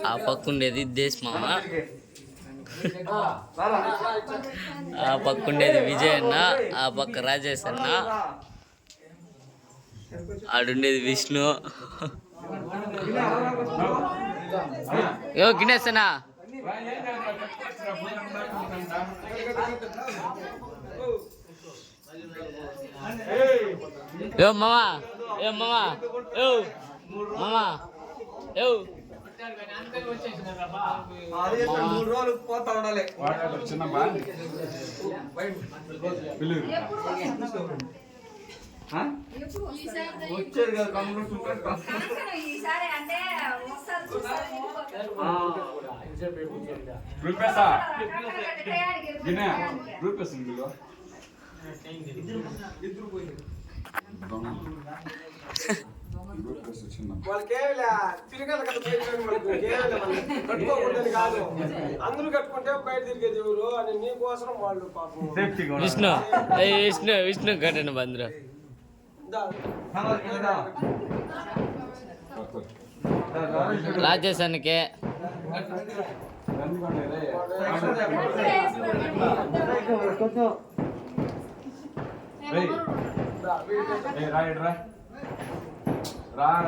ఆ పక్కుండేది దేశ్ మామ, ఆ పక్కుండేది విజయ్ అన్న, ఆ పక్క రాజేష్ అన్న, ఆడుండేది విష్ణు. గినేష్ అన్న మామా మామా పోతా ఉండాలి. వచ్చేది కదా కంప్యూటర్ వాళ్ళకేమిలే తిరగల కట్టుకోకూడదని కాదు, అందరూ కట్టుకుంటే బయట తిరిగేది ఎవరు అని నీకోసం వాళ్ళు పాపం. విష్ణు విష్ణు విష్ణు కట్టండి బంద్రు రాజేశానికి రా